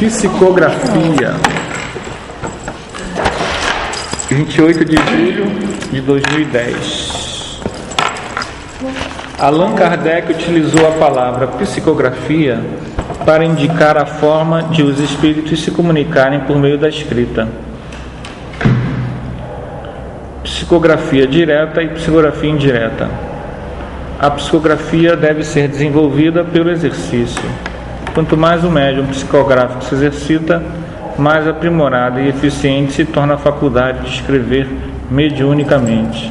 Psicografia. 28 de julho de 2010. Allan Kardec utilizou a palavra psicografia para indicar a forma de os espíritos se comunicarem por meio da escrita. Psicografia direta e psicografia indireta. A psicografia deve ser desenvolvida pelo exercício. Quanto mais o médium psicográfico se exercita, mais aprimorada e eficiente se torna a faculdade de escrever mediunicamente.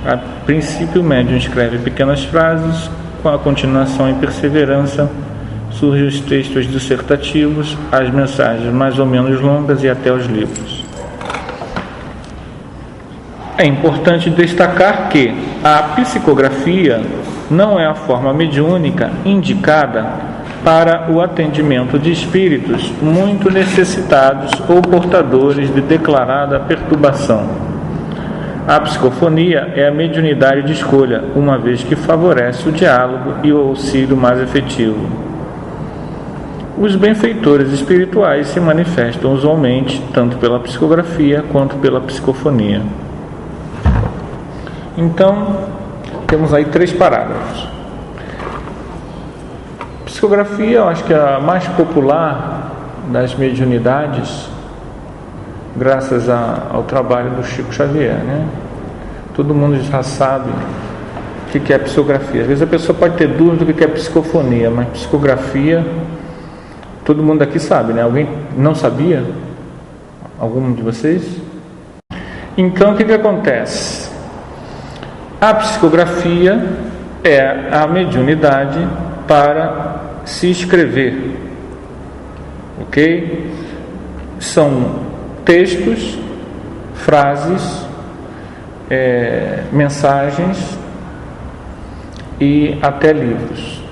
A princípio, o médium escreve pequenas frases, com a continuação e perseverança surgem os textos dissertativos, as mensagens mais ou menos longas e até os livros. É importante destacar que a psicografia não é a forma mediúnica indicada para o atendimento de espíritos muito necessitados ou portadores de declarada perturbação. A psicofonia é a mediunidade de escolha, uma vez que favorece o diálogo e o auxílio mais efetivo. Os benfeitores espirituais se manifestam usualmente tanto pela psicografia quanto pela psicofonia. Então, temos aí 3 parágrafos. Psicografia, eu acho que é a mais popular das mediunidades, graças ao trabalho do Chico Xavier, né? Todo mundo já sabe o que é psicografia. Às vezes a pessoa pode ter dúvida do que é psicofonia, mas psicografia, todo mundo aqui sabe, né? Alguém não sabia? Algum de vocês? Então, o que acontece? A psicografia é a mediunidade para se escrever, ok? São textos, frases, mensagens e até livros.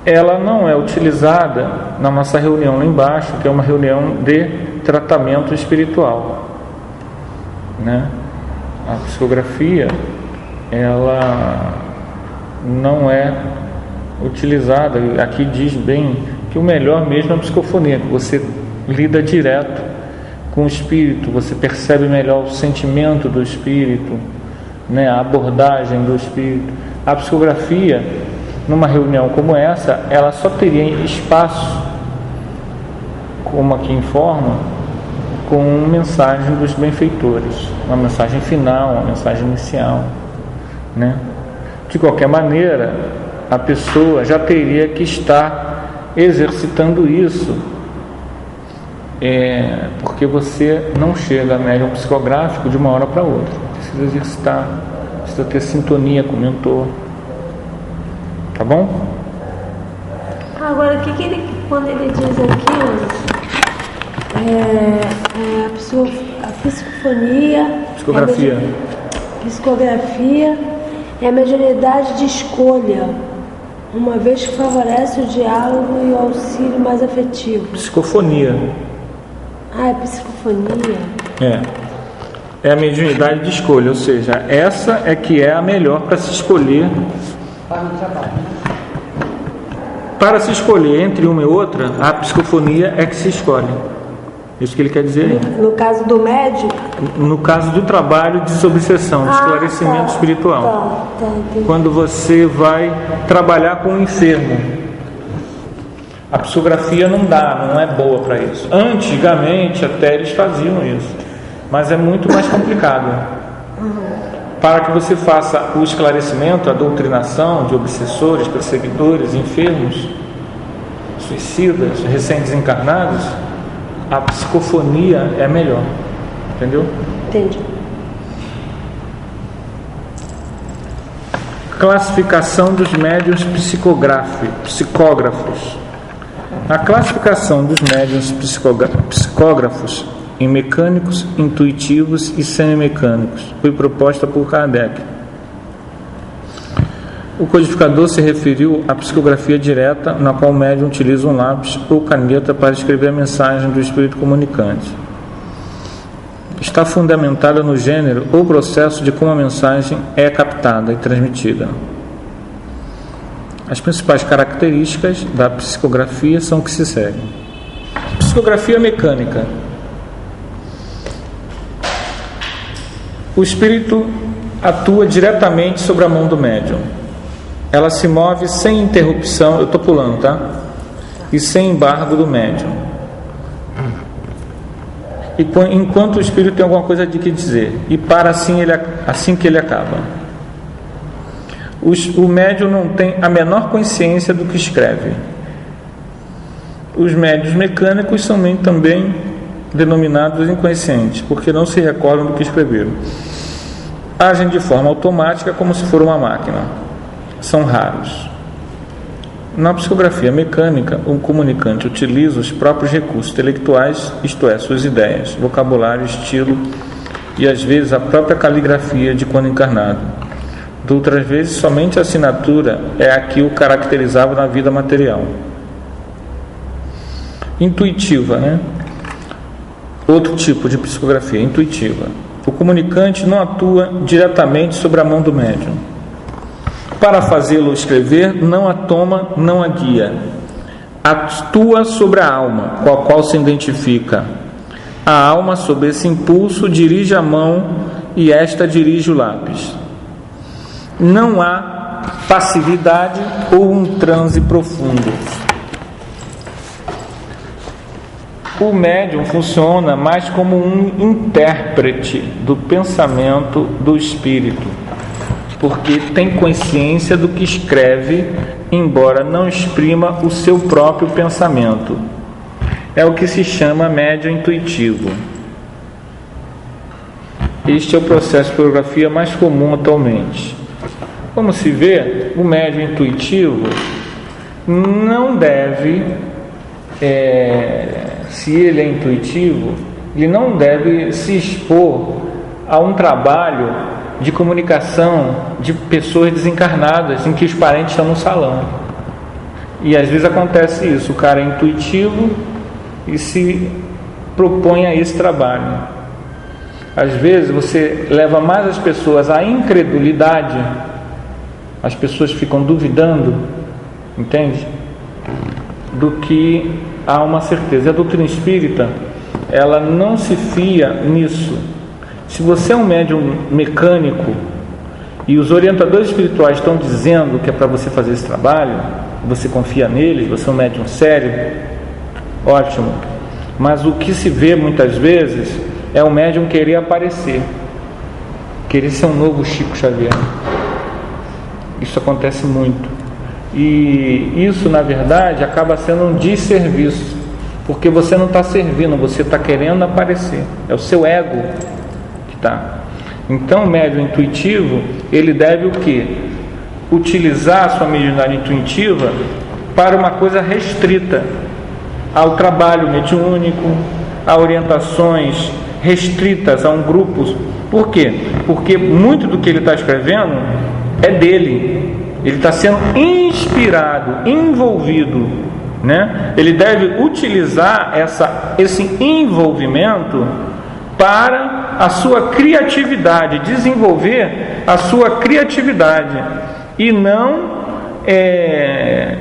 Ela não é utilizada na nossa reunião lá embaixo, que é uma reunião de tratamento espiritual, né? A psicografia, ela não é utilizada. Aqui diz bem que o melhor mesmo é a psicofonia, que você lida direto com o espírito, você percebe melhor o sentimento do espírito, né, a abordagem do espírito. A psicografia, numa reunião como essa, ela só teria espaço, como aqui informa, com mensagem dos benfeitores, uma mensagem final, uma mensagem inicial, né? De qualquer maneira, a pessoa já teria que estar exercitando isso, porque você não chega a médium psicográfico de uma hora para outra. Precisa exercitar, precisa ter sintonia com o mentor. Tá bom? Agora, quando ele diz aqui, a psicofonia, psicografia é a mediunidade de escolha, uma vez que favorece o diálogo e o auxílio mais afetivo. Psicofonia. É psicofonia. É a mediunidade de escolha, ou seja, essa é que é a melhor para se escolher. Para se escolher entre uma e outra, a psicofonia é que se escolhe. Isso que ele quer dizer aí. No caso do médium? No caso do trabalho de desobsessão, de esclarecimento espiritual. Quando você vai trabalhar com o enfermo, a psicografia não é boa para isso. Antigamente até eles faziam isso, mas é muito mais complicado. Para que você faça o esclarecimento, a doutrinação de obsessores, perseguidores, enfermos, suicidas, recém-desencarnados, a psicofonia é melhor. Entendeu? Entendi. Classificação dos médiuns psicógrafos. A classificação dos médiuns psicógrafos em mecânicos, intuitivos e semimecânicos foi proposta por Kardec. O codificador se referiu à psicografia direta, na qual o médium utiliza um lápis ou caneta para escrever a mensagem do espírito comunicante. Está fundamentada no gênero ou processo de como a mensagem é captada e transmitida. As principais características da psicografia são que se seguem. Psicografia mecânica. O espírito atua diretamente sobre a mão do médium. Ela se move sem interrupção, eu estou pulando, tá? E sem embargo do médium. E enquanto o espírito tem alguma coisa de que dizer, e para assim que ele acaba. O médium não tem a menor consciência do que escreve. Os médiuns mecânicos são também denominados inconscientes, porque não se recordam do que escreveram. Agem de forma automática, como se for uma máquina. São raros. Na psicografia mecânica, o comunicante utiliza os próprios recursos intelectuais, isto é, suas ideias, vocabulário, estilo e às vezes a própria caligrafia de quando encarnado. De outras vezes, somente a assinatura é a que o caracterizava na vida material. Intuitiva, né? Outro tipo de psicografia, intuitiva. O comunicante não atua diretamente sobre a mão do médium. Para fazê-lo escrever, não a toma, não a guia. Atua sobre a alma, com a qual se identifica. A alma, sob esse impulso, dirige a mão e esta dirige o lápis. Não há passividade ou um transe profundo. O médium funciona mais como um intérprete do pensamento do espírito, porque tem consciência do que escreve, embora não exprima o seu próprio pensamento. É o que se chama médium intuitivo. Este é o processo de psicografia mais comum atualmente. Como se vê, o médium intuitivo não deve, se ele é intuitivo, ele não deve se expor a um trabalho de comunicação de pessoas desencarnadas, em que os parentes estão no salão. E às vezes acontece isso, o cara é intuitivo e se propõe a esse trabalho. Às vezes você leva mais as pessoas à incredulidade, as pessoas ficam duvidando, entende? Do que há uma certeza. A doutrina espírita, ela não se fia nisso. Se você é um médium mecânico e os orientadores espirituais estão dizendo que é para você fazer esse trabalho, você confia neles, você é um médium sério, ótimo. Mas o que se vê muitas vezes é o médium querer aparecer, querer ser um novo Chico Xavier. Isso acontece muito. E isso, na verdade, acaba sendo um desserviço, porque você não está servindo, você está querendo aparecer. É o seu ego que está. Então, o médium intuitivo, ele deve o quê? Utilizar a sua mediunidade intuitiva para uma coisa restrita ao trabalho mediúnico, a orientações restritas a um grupo. Por quê? Porque muito do que ele está escrevendo é dele. Ele está sendo inspirado, envolvido, né? Ele deve utilizar esse envolvimento para a sua criatividade, desenvolver a sua criatividade e não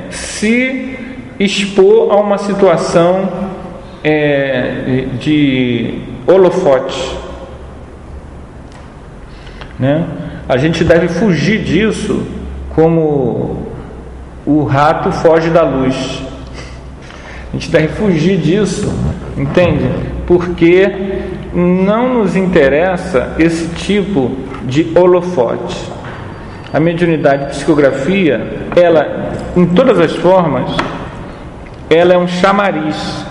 se expor a uma situação de holofote, né? A gente deve fugir disso, como o rato foge da luz. A gente deve fugir disso, entende? Porque não nos interessa esse tipo de holofote. A mediunidade, psicografia, ela, em todas as formas, ela é um chamariz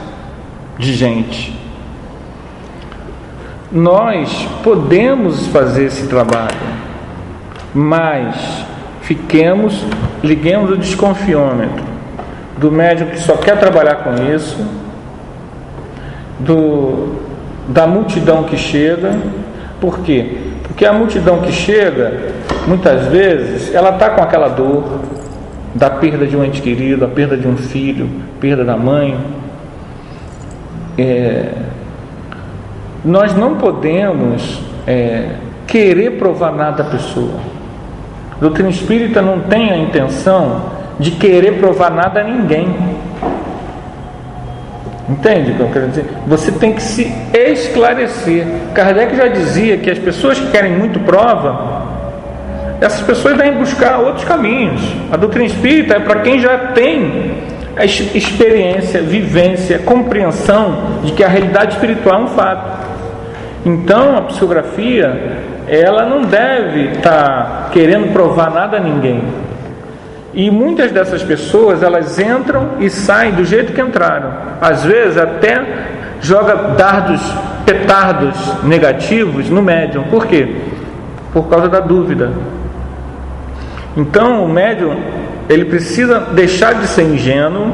de gente. Nós podemos fazer esse trabalho, mas liguemos o desconfiômetro do médium que só quer trabalhar com isso, da multidão que chega. Por quê? Porque a multidão que chega, muitas vezes, ela está com aquela dor da perda de um ente querido, a perda de um filho, perda da mãe. Nós não podemos querer provar nada à pessoa. A doutrina espírita não tem a intenção de querer provar nada a ninguém. Entende o que eu quero dizer? Você tem que se esclarecer. Kardec já dizia que as pessoas que querem muito prova, essas pessoas devem buscar outros caminhos. A doutrina espírita é para quem já tem a experiência, vivência, compreensão de que a realidade espiritual é um fato. Então a psicografia, ela não deve estar querendo provar nada a ninguém. E muitas dessas pessoas, elas entram e saem do jeito que entraram. Às vezes até joga petardos negativos no médium. Por quê? Por causa da dúvida. Então o médium, ele precisa deixar de ser ingênuo,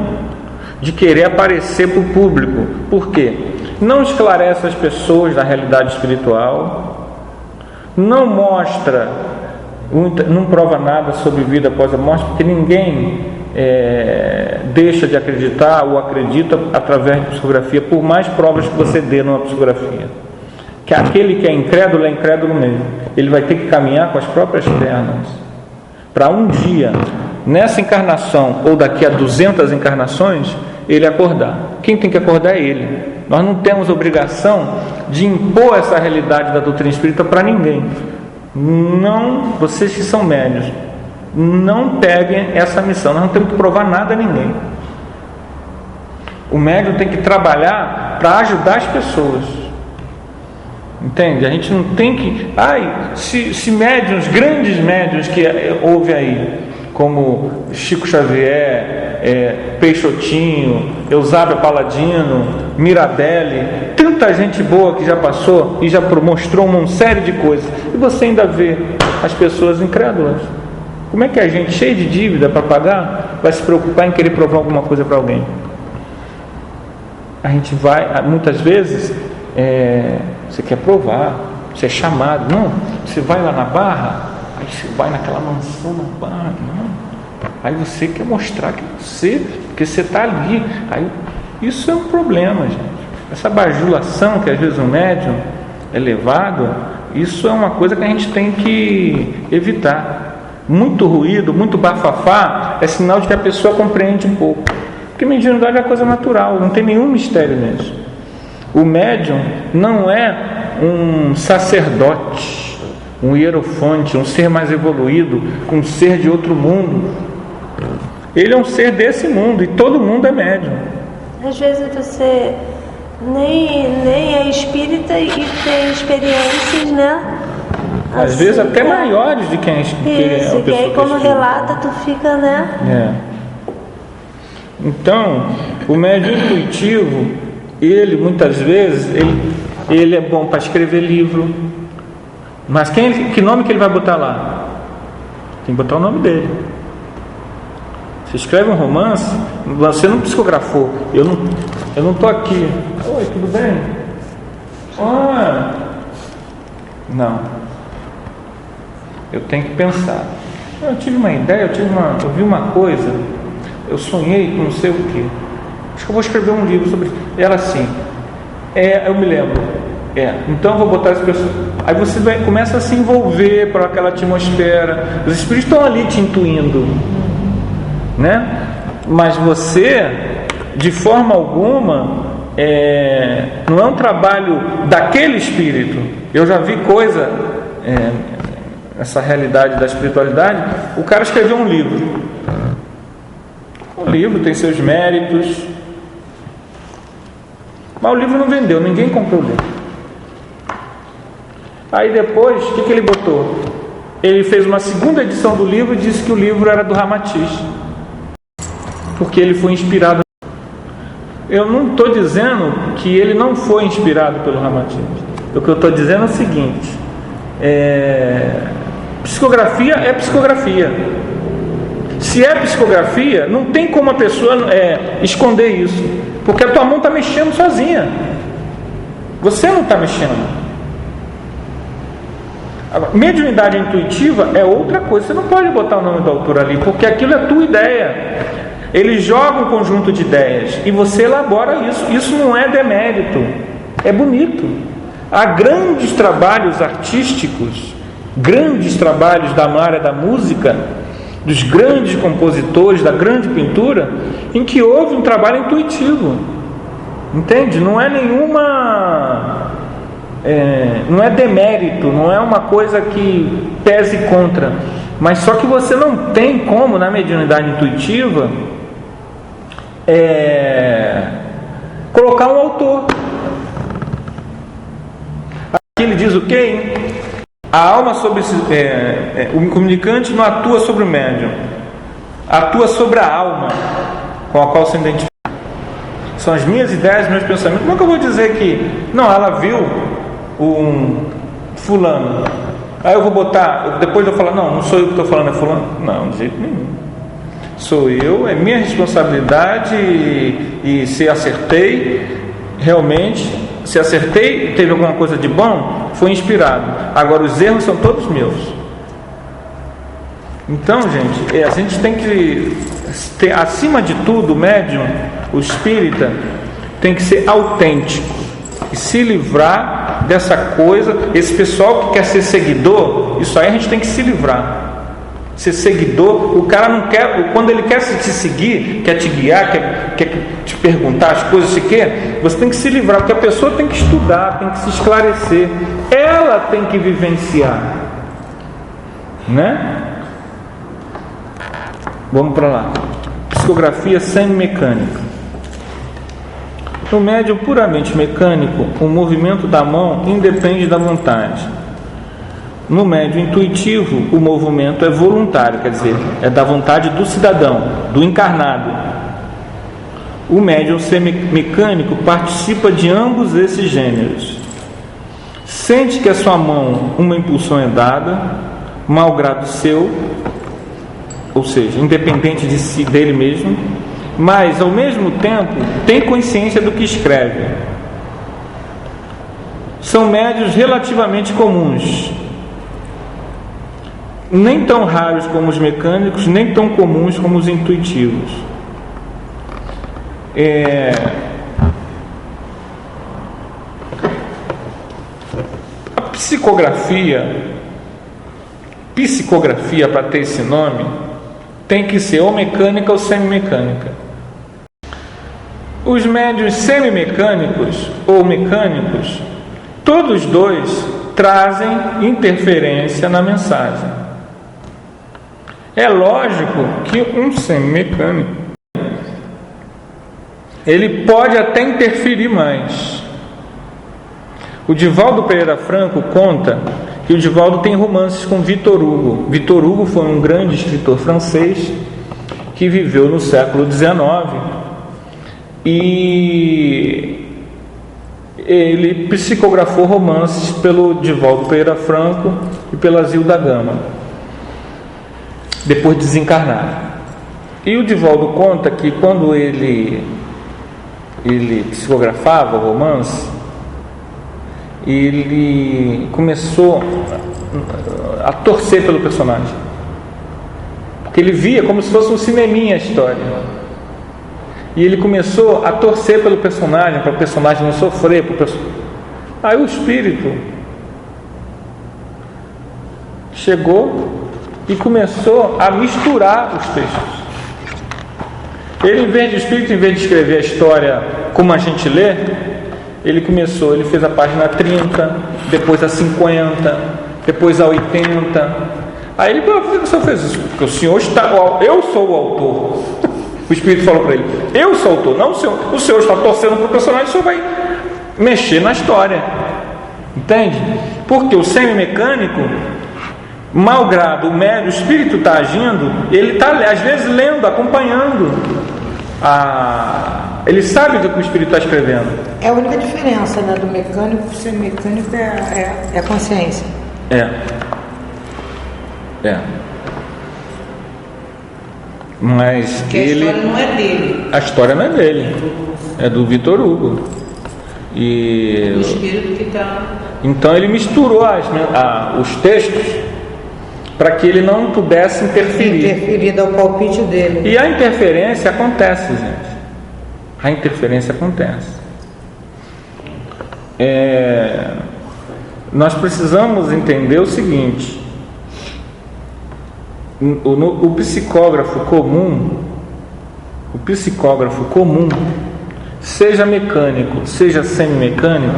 de querer aparecer para o público. Por quê? Não esclarece as pessoas da realidade espiritual, não mostra, não prova nada sobre vida após a morte, porque ninguém deixa de acreditar ou acredita através de psicografia, por mais provas que você dê numa psicografia. Que aquele que é incrédulo mesmo. Ele vai ter que caminhar com as próprias pernas para um dia, nessa encarnação ou daqui a 200 encarnações, ele acordar. Quem tem que acordar é ele. Nós não temos obrigação de impor essa realidade da doutrina espírita para ninguém. Não, vocês que são médios, não peguem essa missão. Nós não temos que provar nada a ninguém. O médium tem que trabalhar para ajudar as pessoas. Entende? A gente não tem que... se médiuns, grandes médiuns que houve aí, como Chico Xavier, Peixotinho, Eusápio Paladino, Mirabelle, tanta gente boa que já passou e já mostrou uma série de coisas, e você ainda vê as pessoas incrédulas. Como é que a gente, cheio de dívida para pagar, vai se preocupar em querer provar alguma coisa para alguém? A gente vai, muitas vezes, você quer provar, você é chamado, não, você vai lá na Barra, aí você vai naquela mansão na Barra, não, aí você quer mostrar que porque você está ali, aí isso é um problema, gente. Essa bajulação que às vezes o médium é levado, isso é uma coisa que a gente tem que evitar. Muito ruído, muito bafafá é sinal de que a pessoa compreende um pouco, porque mediunidade é coisa natural, não tem nenhum mistério nisso. O médium não é um sacerdote, um hierofonte, um ser mais evoluído, um ser de outro mundo. Ele é um ser desse mundo, e todo mundo é médium. Às vezes você nem é espírita e tem experiências, né? Às vezes até maiores de quem é espírita. Isso, e aí como relata, tu fica, né? Então, o médium intuitivo, ele muitas vezes, ele é bom para escrever livro, mas que nome que ele vai botar lá? Tem que botar o nome dele. Você escreve um romance, você não psicografou. Eu não estou aqui. Oi, tudo bem? Não. Eu tenho que pensar. Eu tive uma ideia, eu vi uma coisa, eu sonhei com não sei o quê. Acho que eu vou escrever um livro sobre isso. Ela assim, eu me lembro. Então eu vou botar essa pessoa. Aí você começa a se envolver por aquela atmosfera. Os espíritos estão ali te intuindo, né? Mas você, de forma alguma, não é um trabalho daquele espírito. Eu já vi coisa, essa realidade da espiritualidade. O cara escreveu um livro. O livro tem seus méritos, mas o livro não vendeu, ninguém comprou o livro. Aí depois, o que ele botou? Ele fez uma segunda edição do livro e disse que o livro era do Ramatiz, porque ele foi inspirado. Eu não estou dizendo que ele não foi inspirado pelo Ramatiz. O que eu estou dizendo é o seguinte: psicografia é psicografia. Se é psicografia, não tem como a pessoa esconder isso, porque a tua mão está mexendo sozinha, você não está mexendo. Agora, mediunidade intuitiva é outra coisa. Você não pode botar o nome do autor ali, porque aquilo é tua ideia. Ele joga um conjunto de ideias e você elabora isso. Isso não é demérito, é bonito. Há grandes trabalhos artísticos, grandes trabalhos da área da música, dos grandes compositores, da grande pintura, em que houve um trabalho intuitivo. Entende? Não é nenhuma... não é demérito, não é uma coisa que pese contra. Mas só que você não tem como, na mediunidade intuitiva, colocar um autor. Aqui ele diz o quê, hein? A alma sobre o comunicante não atua sobre o médium, atua sobre a alma com a qual se identifica. São as minhas ideias, meus pensamentos. Como é que eu vou dizer que não, ela viu um fulano, aí eu vou botar, depois eu falar, não sou eu que estou falando, é fulano? Não, de jeito nenhum. Sou eu, é minha responsabilidade, e se acertei, realmente, se acertei, teve alguma coisa de bom, foi inspirado. Agora os erros são todos meus. Então, gente, a gente tem que ter, acima de tudo, o médium, o espírita, tem que ser autêntico e se livrar dessa coisa. Esse pessoal que quer ser seguidor, isso aí a gente tem que se livrar. Ser seguidor, o cara não quer, quando ele quer te seguir, quer te guiar, quer te perguntar as coisas, você tem que se livrar, porque a pessoa tem que estudar, tem que se esclarecer, ela tem que vivenciar, né? Vamos para lá. Psicografia semimecânica. No médium puramente mecânico, o movimento da mão independe da vontade. No médium intuitivo, o movimento é voluntário, quer dizer, é da vontade do cidadão, do encarnado. O médium semimecânico participa de ambos esses gêneros. Sente que a sua mão uma impulsão é dada, malgrado seu, ou seja, independente de si, dele mesmo, mas ao mesmo tempo tem consciência do que escreve. São médios relativamente comuns, nem tão raros como os mecânicos, nem tão comuns como os intuitivos. A psicografia, para ter esse nome, tem que ser ou mecânica ou semimecânica. Os médios semimecânicos ou mecânicos, todos dois trazem interferência na mensagem. É lógico que um semimecânico, ele pode até interferir mais. O Divaldo Pereira Franco conta que o Divaldo tem romances com Victor Hugo. Victor Hugo foi um grande escritor francês que viveu no século XIX, e ele psicografou romances pelo Divaldo Pereira Franco e pela Zilda Gama, depois de desencarnar. E o Divaldo conta que quando ele psicografava o romance, ele começou a torcer pelo personagem, porque ele via como se fosse um cineminha a história, e ele começou a torcer pelo personagem, para o personagem não sofrer, aí o espírito chegou e começou a misturar os textos. Ele, o espírito, em vez de escrever a história como a gente lê, ele fez a página 30, depois a 50, depois a 80. Aí ele falou: por que o senhor fez isso? Porque o senhor eu sou o autor. O espírito falou para ele: eu sou o autor, não o senhor. O senhor está torcendo para o personagem, o senhor vai mexer na história. Entende? Porque o semimecânico, malgrado o médio, o espírito está agindo, ele está às vezes lendo, acompanhando. Ele sabe do que o espírito está escrevendo. É a única diferença, né, do mecânico para o semimecânico, é a consciência. Mas porque a história não é dele. A história não é dele, é do Victor Hugo. E o espírito que está. Então ele misturou os textos para que ele não pudesse interferir ao palpite dele. E a interferência acontece, gente. A interferência acontece. Nós precisamos entender o seguinte: o psicógrafo comum, seja mecânico, seja semimecânico,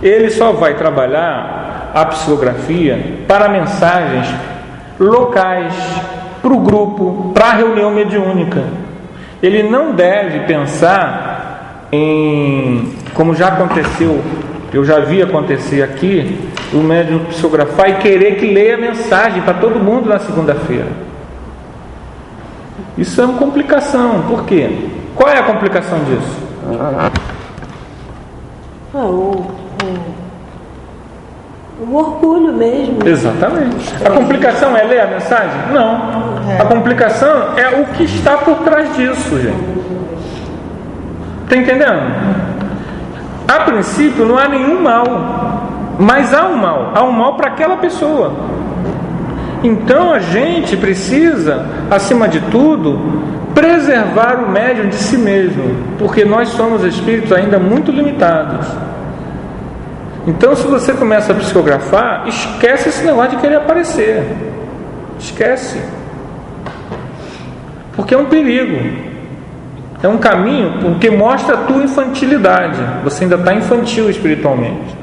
ele só vai trabalhar a psicografia para mensagens locais, para o grupo, para a reunião mediúnica. Ele não deve pensar em, como já aconteceu, eu já vi acontecer aqui, o médium psicografar e querer que leia a mensagem para todo mundo na segunda-feira. Isso é uma complicação. Por quê? Qual é a complicação disso? O orgulho mesmo. Exatamente. A complicação é ler a mensagem? Não. A complicação é o que está por trás disso, gente. Está entendendo? A princípio não há nenhum mal, mas há um mal. Há um mal para aquela pessoa. Então a gente precisa, acima de tudo, preservar o médium de si mesmo, porque nós somos espíritos ainda muito limitados. Então, se você começa a psicografar, esquece esse negócio de querer aparecer. Esquece. Porque é um perigo. É um caminho que mostra a tua infantilidade. Você ainda está infantil espiritualmente.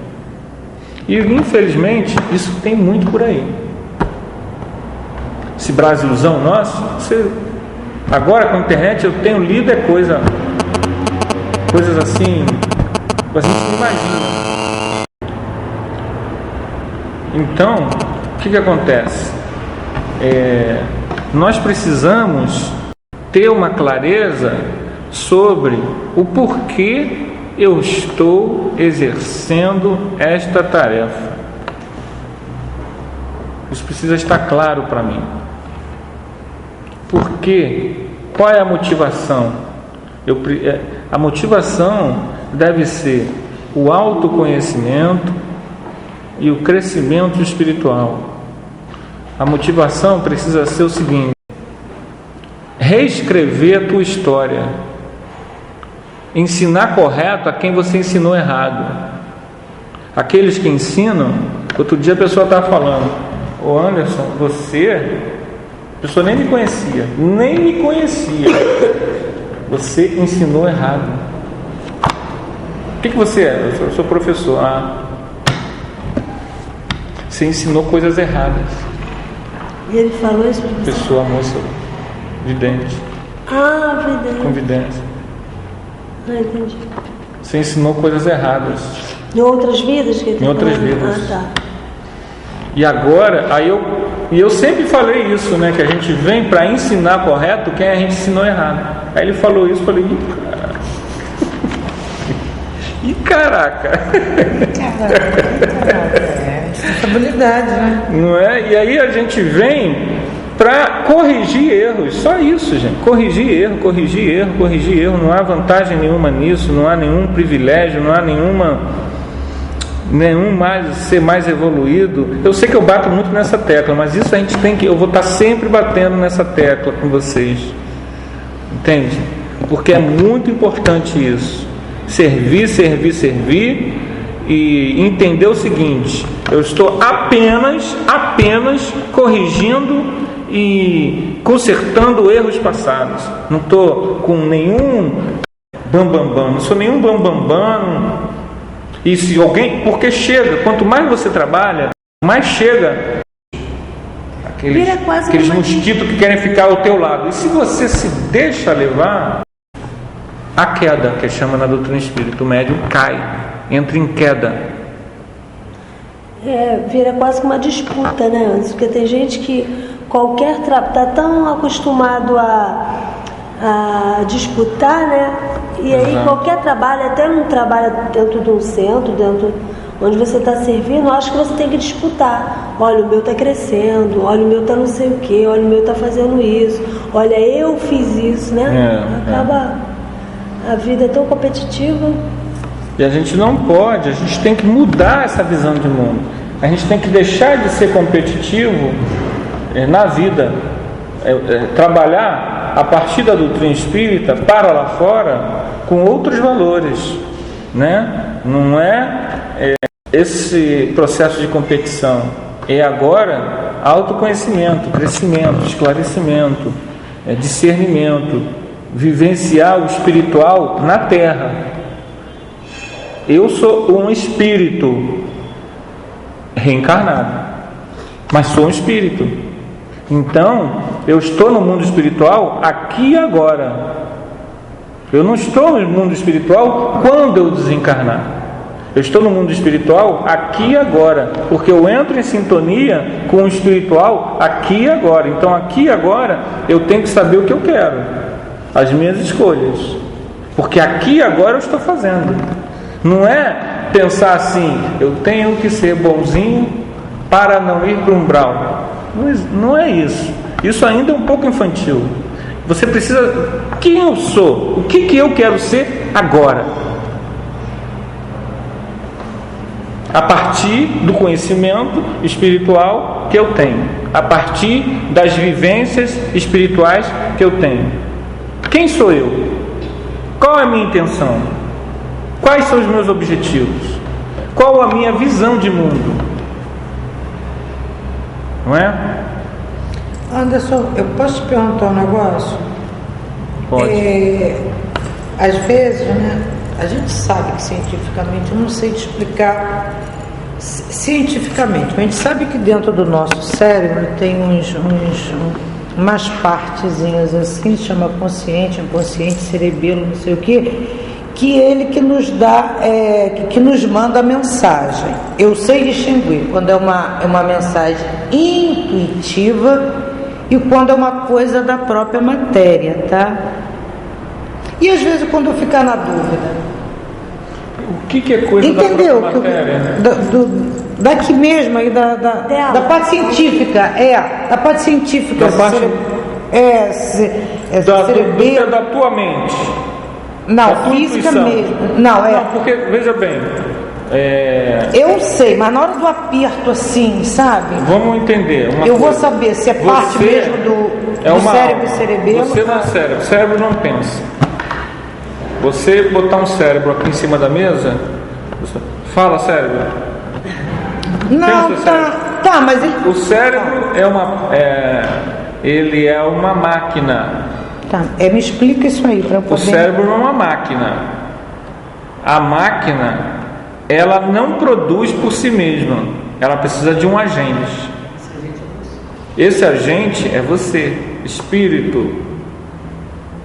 E, infelizmente, isso tem muito por aí. Esse Brasilzão nosso, agora com a internet eu tenho lido coisas assim, a gente não imagina. Então, o que acontece? Nós precisamos ter uma clareza sobre o porquê eu estou exercendo esta tarefa. Isso precisa estar claro para mim. Por quê? Qual é a motivação? A motivação deve ser o autoconhecimento e o crescimento espiritual. A motivação precisa ser o seguinte: reescrever a tua história, ensinar correto a quem você ensinou errado. Aqueles que ensinam, outro dia a pessoa estava falando: ô Anderson, a pessoa nem me conhecia, você ensinou errado. O que você é? Eu sou professor. Você ensinou coisas erradas. E ele falou isso para você? Pessoa, moça, vidente. Vidente. Com vidência. Entendi. Você ensinou coisas erradas. Em outras vidas? Em outras vidas. Tá. E agora, eu sempre falei isso, né? Que a gente vem para ensinar correto quem a gente ensinou errado. Aí ele falou isso, eu falei: caraca. Responsabilidade, né? Não é? E aí a gente vem para corrigir erros. Só isso, gente. Corrigir erro. Não há vantagem nenhuma nisso, não há nenhum privilégio, não há nenhum mais ser mais evoluído. Eu sei que eu bato muito nessa tecla, mas isso a gente tem que, eu vou estar sempre batendo nessa tecla com vocês, entende? Porque é muito importante isso, servir e entender o seguinte: eu estou apenas corrigindo e consertando erros passados. Não estou com nenhum bambambam, não sou nenhum bambambam. E se alguém, porque chega, quanto mais você trabalha, mais chega aqueles mosquitos que querem ficar ao teu lado. E se você se deixa levar, a queda, que chama na doutrina espírita, o médium cai, entra em queda. Vira quase que uma disputa, né, Anderson? Porque tem gente que está tão acostumado a disputar, né? E aí qualquer trabalho, até não trabalha dentro de um centro, onde você está servindo, acho que você tem que disputar. Olha, o meu está crescendo, olha, o meu está não sei o que, olha, o meu está fazendo isso, olha, eu fiz isso, né? A vida é tão competitiva. E a gente não pode, a gente tem que mudar essa visão de mundo. A gente tem que deixar de ser competitivo na vida, trabalhar a partir da doutrina espírita para lá fora com outros valores, né? Não é esse processo de competição. é agora autoconhecimento, crescimento, esclarecimento, discernimento, vivenciar o espiritual na Terra. Eu sou um espírito reencarnado, mas sou um espírito. Então, eu estou no mundo espiritual aqui e agora. Eu não estou no mundo espiritual quando eu desencarnar. Eu estou no mundo espiritual aqui e agora, porque eu entro em sintonia com o espiritual aqui e agora. Então, aqui e agora, eu tenho que saber o que eu quero, as minhas escolhas, porque aqui e agora eu estou fazendo. Não é pensar assim, eu tenho que ser bonzinho para não ir para o umbral. Não é isso. Isso ainda é um pouco infantil. Você precisa, quem eu sou? O que eu quero ser agora? A partir do conhecimento espiritual que eu tenho, a partir das vivências espirituais que eu tenho. Quem sou eu? Qual é a minha intenção? Quais são os meus objetivos? Qual a minha visão de mundo? Não é? Anderson, eu posso te perguntar um negócio? Pode. Às vezes, né, a gente sabe que cientificamente, eu não sei te explicar cientificamente, mas a gente sabe que dentro do nosso cérebro tem umas partezinhas assim, chama consciente, inconsciente, cerebelo, não sei o que ele que nos dá, que nos manda a mensagem. Eu sei distinguir quando é uma mensagem intuitiva e quando é uma coisa da própria matéria, tá? E às vezes quando eu ficar na dúvida, o que é coisa da própria matéria? Daqui mesmo aí da parte científica, da parte científica, da parte cerebelo, da tua mente. Não, física intuição. Mesmo. Não, porque, veja bem. Eu sei, mas na hora do aperto assim, sabe? Vamos entender. Eu vou saber se é parte mesmo do cérebro e cerebelo. Você não é cérebro. O cérebro não pensa. Você botar um cérebro aqui em cima da mesa, fala cérebro. Não, pensa, tá, mas o cérebro ele é uma máquina. Tá, me explica isso aí para eu poder... O cérebro é uma máquina. A máquina, ela não produz por si mesma. Ela precisa de um agente. Esse agente é você, espírito.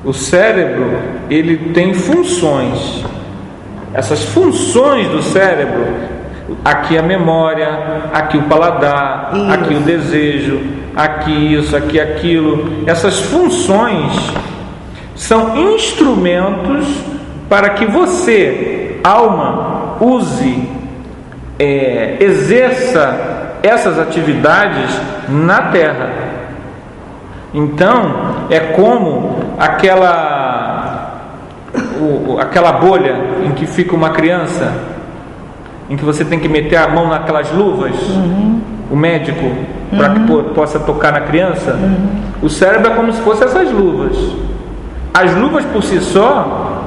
O cérebro, ele tem funções. Essas funções do cérebro, aqui a memória, aqui o paladar, aqui o desejo, aqui isso, aqui aquilo. Essas funções são instrumentos para que você, alma, use, exerça essas atividades na Terra. Então, é como aquela bolha em que fica uma criança, em que você tem que meter a mão naquelas luvas, o médico, para que possa tocar na criança. O cérebro é como se fossem essas luvas. As luvas por si só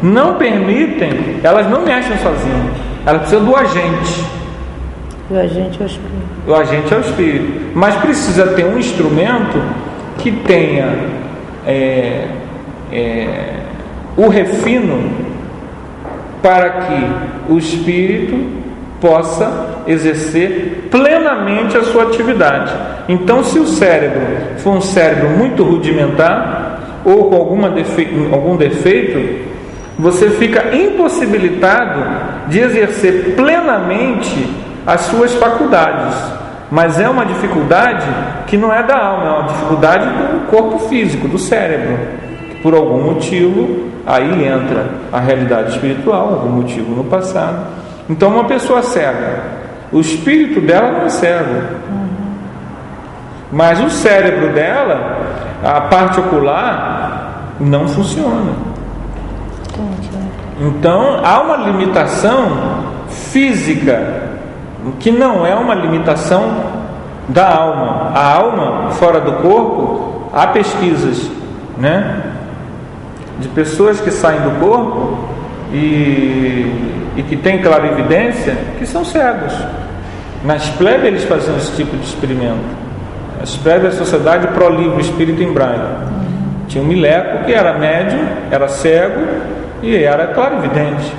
não permitem, elas não mexem sozinhas, elas precisam do agente. O agente é o espírito. O agente é o espírito, mas precisa ter um instrumento que tenha o refino para que o espírito possa exercer plenamente a sua atividade. Então, se o cérebro for um cérebro muito rudimentar ou com algum defeito, você fica impossibilitado de exercer plenamente as suas faculdades. Mas é uma dificuldade que não é da alma, é uma dificuldade do corpo físico, do cérebro. Por algum motivo, aí entra a realidade espiritual, algum motivo no passado. Então, uma pessoa cega, o espírito dela não é cego, mas o cérebro dela, a parte ocular, não funciona. Então, há uma limitação física, que não é uma limitação da alma. A alma, fora do corpo, há pesquisas, né, de pessoas que saem do corpo e que têm clarividência, que são cegos. Nas plebes eles faziam esse tipo de experimento. As plebes da sociedade pró-livre, espírito em braille. Tinha um mileco que era médium, era cego e era clarividente,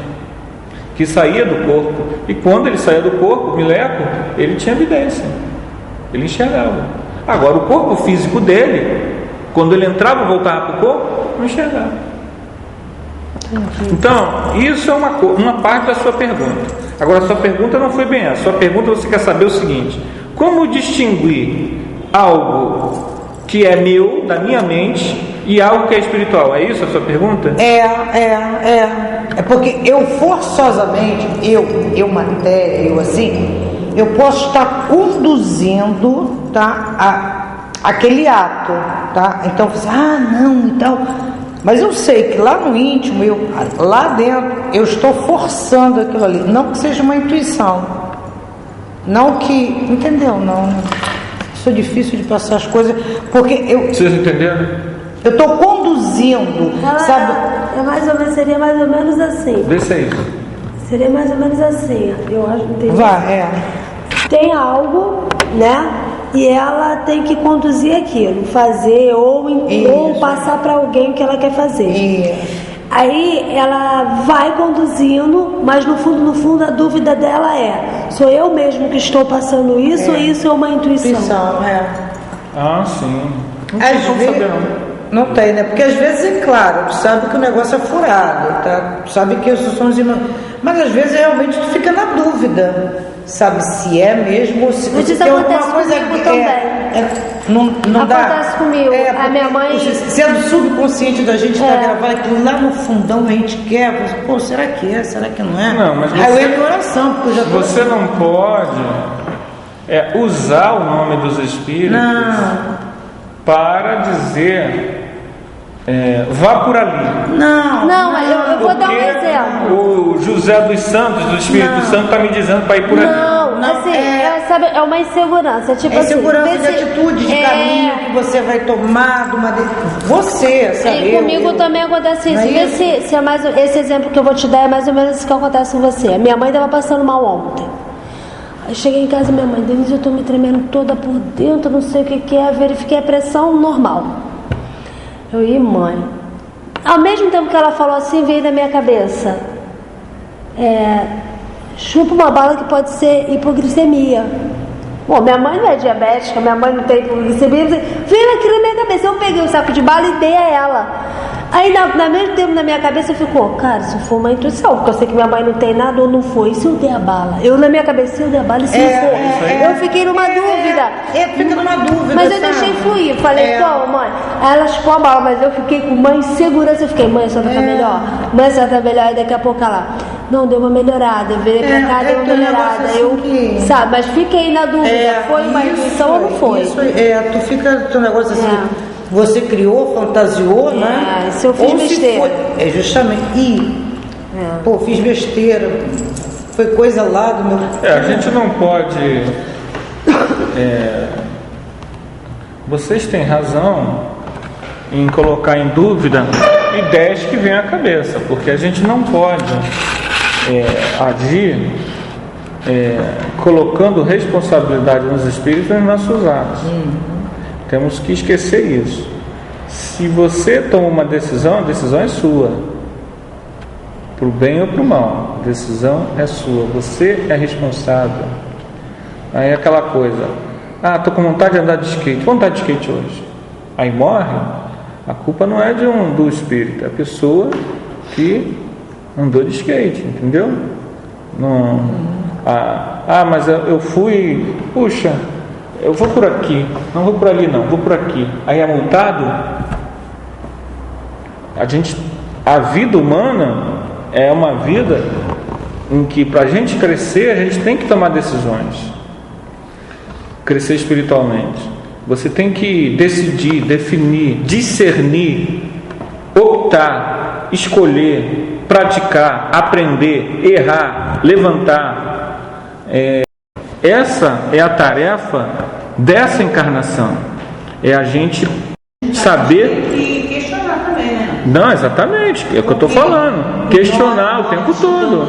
que saía do corpo. E quando ele saía do corpo, o mileco, ele tinha evidência, ele enxergava. Agora, o corpo físico dele, quando ele entrava e voltava para o corpo, não enxergava. Então, isso é uma parte da sua pergunta. Agora, a sua pergunta não foi bem essa. A sua pergunta, você quer saber o seguinte: como distinguir algo que é meu, da minha mente, e algo que é espiritual? É isso a sua pergunta? É porque eu forçosamente, eu matéria, eu assim, eu posso estar conduzindo, tá, aquele ato, tá? Então você, não, então, mas eu sei que lá no íntimo, lá dentro, eu estou forçando aquilo ali, não que seja uma intuição, não que, entendeu? Não, sou difícil de passar as coisas, porque Vocês entenderam? Eu estou conduzindo, sabe? Seria mais ou menos assim. Vê se é isso. Seria mais ou menos assim, eu acho que entendi. Vai, Tem algo, né? E ela tem que conduzir aquilo, fazer ou passar para alguém o que ela quer fazer. Isso. Aí ela vai conduzindo, mas no fundo a dúvida dela é: sou eu mesmo que estou passando isso ou isso é uma intuição? Sim. Às vezes, não tem, né? Porque às vezes é claro, tu sabe que o negócio é furado, tá? Tu sabe que esses sons mas às vezes realmente tu fica na dúvida, sabe se é mesmo ou se você tem alguma coisa que não dá. Acontece comigo. A minha mãe, se é do subconsciente da gente tá gravando aquilo lá no fundão, a gente quer, pô, será que é? Será que não é? Não, mas aí eu entro em oração, porque eu já tô... Você não pode usar o nome dos espíritos para dizer vá por ali. Não, eu vou dar um exemplo. O José dos Santos, do Espírito Santo, está me dizendo para ir por ali. Sabe, é uma insegurança. Tipo insegurança de atitude, de caminho que você vai tomar, você, sabe? E comigo também acontece isso. Vê se é mais, esse exemplo que eu vou te dar é mais ou menos isso que acontece com você. A minha mãe estava passando mal ontem. Aí cheguei em casa, minha mãe, Denise, eu estou me tremendo toda por dentro, não sei o que é. Verifiquei a pressão normal. Eu ia, mãe. Ao mesmo tempo que ela falou assim, veio na minha cabeça: chupa uma bala que pode ser hipoglicemia. Bom, minha mãe não é diabética, minha mãe não tem hipoglicemia. Veio aquilo na minha cabeça. Eu peguei um saco de bala e dei a ela. Aí, na mesmo tempo, na minha cabeça ficou: cara, se for uma intuição, porque eu sei que minha mãe não tem nada ou não foi. E se eu der a bala? Eu, na minha cabeça, se eu der a bala, e se não for? Eu fiquei numa dúvida. Fica numa dúvida. Mas eu deixei fluir. Falei: pô, mãe. Aí ela chupou a bala, mas eu fiquei com uma insegurança. Eu fiquei: mãe, a senhora tá melhor? Mãe, a senhora tá melhor? Aí daqui a pouco ela: não, deu uma melhorada. Eu virei pra cá, deu uma melhorada. Sabe, mas fiquei na dúvida. Foi uma intuição ou não foi? Tu fica teu negócio assim. Você criou, fantasiou, né? Se eu fiz besteira. Justamente. Pô, fiz besteira. Foi coisa lá do meu... A gente não pode... Vocês têm razão em colocar em dúvida ideias que vêm à cabeça, porque a gente não pode agir colocando responsabilidade nos espíritos e nos nossos atos. Temos que esquecer isso. Se você toma uma decisão, a decisão é sua, para o bem ou para o mal. A decisão é sua, você é responsável. Aí aquela coisa: estou com vontade de andar de skate. Vou andar de skate hoje. Aí morre. A culpa não é do espírito, é a pessoa que andou de skate, entendeu? Não, mas eu fui, puxa, eu vou por aqui, não vou por ali não, vou por aqui. Aí é multado. A vida humana é uma vida em que, para a gente crescer, a gente tem que tomar decisões. Crescer espiritualmente, você tem que decidir, definir, discernir, optar, escolher, praticar, aprender, errar, levantar. Essa é a tarefa dessa encarnação. É a gente saber... E questionar também, né? Não, exatamente, é o que eu estou falando. Questionar o tempo todo.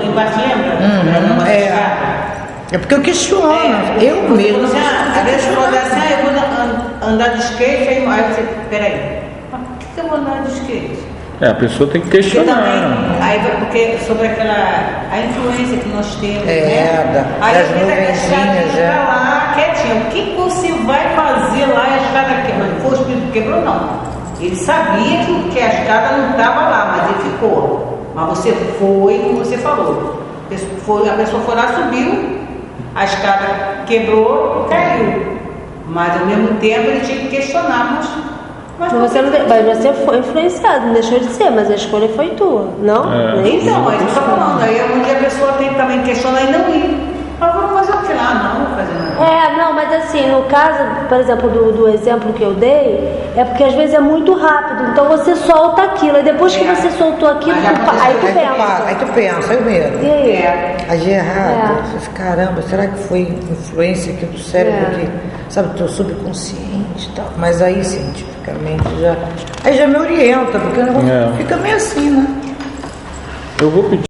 É porque eu questiono, eu mesmo. Às vezes eu vou dizer assim, eu vou andar de skate, aí você, peraí, mas por que eu vou andar de skate? A pessoa tem que Porque questionar. também, aí, porque sobre a influência que nós temos, das aí a escada nuvenzinhas, fica lá quietinha. O que você vai fazer lá e a escada quebra? Não foi o espírito que quebrou, não. Ele sabia que a escada não estava lá, mas ele ficou. Mas você foi, como você falou. A pessoa foi lá, subiu, a escada quebrou e caiu. Mas ao mesmo tempo ele tinha que questionar, mas você foi influenciado, não deixou de ser, mas a escolha foi tua, não? Então, é isso que eu tô falando. Aí um dia a pessoa tem que também questionar e não ir. Mas vamos fazer o que lá? Não, vou fazer nada. Não, mas assim, no caso, por exemplo, do exemplo que eu dei, é porque às vezes é muito rápido, então você solta aquilo, e depois que você soltou aquilo, aí tu pensa. Aí tu pensa, eu mesmo. E aí? Agi errado. Você fica, caramba, será que foi influência aqui do cérebro, sabe, do teu subconsciente e tal? Mas aí, cientificamente, já me orienta, porque o negócio fica meio assim, né? Eu vou pedir